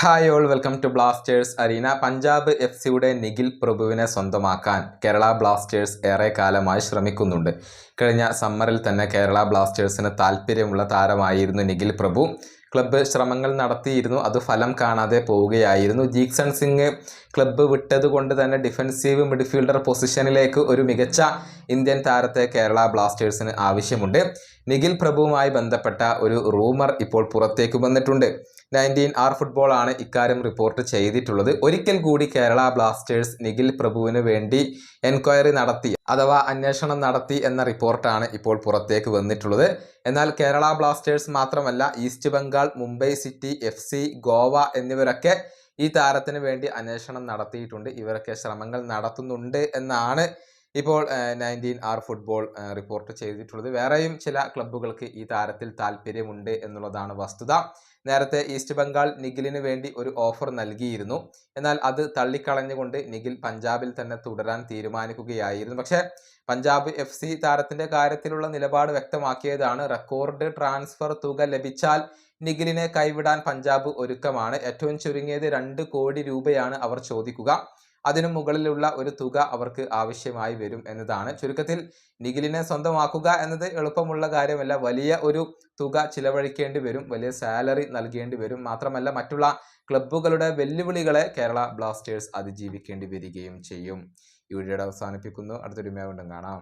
Hi all welcome to Blasters arena. Punjab എഫ്.സിയുടെ നിഖിൽ പ്രഭുവിനെ സ്വന്തമാക്കാൻ കേരള ബ്ലാസ്റ്റേഴ്സ് ഏറെ കാലമായി ശ്രമിക്കുന്നുണ്ട്. കഴിഞ്ഞ സമ്മറിൽ തന്നെ കേരള ബ്ലാസ്റ്റേഴ്സിന് താല്പര്യമുള്ള താരമായിരുന്നു നിഖിൽ പ്രഭു. ക്ലബ്ബ് ശ്രമങ്ങൾ നടത്തിയിരുന്നു, അത് ഫലം കാണാതെ പോവുകയായിരുന്നു. ജീക്സൺ സിംഗ് ക്ലബ്ബ് വിട്ടതുകൊണ്ട് തന്നെ ഡിഫൻസീവ് മിഡ്ഫീൽഡർ പൊസിഷനിലേക്ക് ഒരു മികച്ച ഇന്ത്യൻ താരത്തെ കേരള ബ്ലാസ്റ്റേഴ്സിന് ആവശ്യമുണ്ട്. നിഖിൽ പ്രഭുവുമായി ബന്ധപ്പെട്ട ഒരു റൂമർ ഇപ്പോൾ പുറത്തേക്ക് വന്നിട്ടുണ്ട്. 19R ഫുട്ബോൾ ആണ് ഇക്കാര്യം റിപ്പോർട്ട് ചെയ്തിട്ടുള്ളത്. ഒരിക്കൽ കൂടി കേരള ബ്ലാസ്റ്റേഴ്സ് നിഖിൽ പ്രഭുവിന് വേണ്ടി എൻക്വയറി നടത്തി അഥവാ അന്വേഷണം നടത്തി എന്ന റിപ്പോർട്ടാണ് ഇപ്പോൾ പുറത്തേക്ക് വന്നിട്ടുള്ളത്. എന്നാൽ കേരള ബ്ലാസ്റ്റേഴ്സ് മാത്രമല്ല, East Bengal, Mumbai City, FC, Goa എന്നിവരൊക്കെ ഈ താരത്തിന് വേണ്ടി അന്വേഷണം നടത്തിയിട്ടുണ്ട്. ഇവരൊക്കെ ശ്രമങ്ങൾ നടത്തുന്നുണ്ട് എന്നാണ് ഇപ്പോൾ 19R ഫുട്ബോൾ റിപ്പോർട്ട് ചെയ്തിട്ടുള്ളത്. വേറെയും ചില ക്ലബ്ബുകൾക്ക് ഈ താരത്തിൽ താല്പര്യമുണ്ട് എന്നുള്ളതാണ് വസ്തുത. നേരത്തെ ഈസ്റ്റ് ബംഗാൾ നിഖിലിന് വേണ്ടി ഒരു ഓഫർ നൽകിയിരുന്നു. എന്നാൽ അത് തള്ളിക്കളഞ്ഞുകൊണ്ട് നിഖിൽ പഞ്ചാബിൽ തന്നെ തുടരാൻ തീരുമാനിക്കുകയായിരുന്നു. പക്ഷേ പഞ്ചാബ് FC താരത്തിന്റെ കാര്യത്തിലുള്ള നിലപാട് വ്യക്തമാക്കിയതാണ്. റെക്കോർഡ് ട്രാൻസ്ഫർ തുക ലഭിച്ചാൽ നിഖിലിനെ കൈവിടാൻ പഞ്ചാബ് ഒരുക്കമാണ്. ഏറ്റവും ചുരുങ്ങിയത് 2 കോടി രൂപയാണ് അവർ ചോദിക്കുക. അതിനു മുകളിലുള്ള ഒരു തുക അവർക്ക് ആവശ്യമായി വരും എന്നതാണ്. ചുരുക്കത്തിൽ നിഖിലിനെ സ്വന്തമാക്കുക എന്നത് എളുപ്പമുള്ള കാര്യമല്ല. വലിയ ഒരു തുക ചിലവഴിക്കേണ്ടി വരും, വലിയ സാലറി നൽകേണ്ടി വരും. മാത്രമല്ല, മറ്റുള്ള ക്ലബ്ബുകളുടെ വെല്ലുവിളികളെ കേരള ബ്ലാസ്റ്റേഴ്സ് അതിജീവിക്കേണ്ടി വരികയും ചെയ്യും. ഈ വീഡിയോയുടെ അവസാനിപ്പിക്കുന്നു. അടുത്തൊരു വീണ്ടും കാണാം.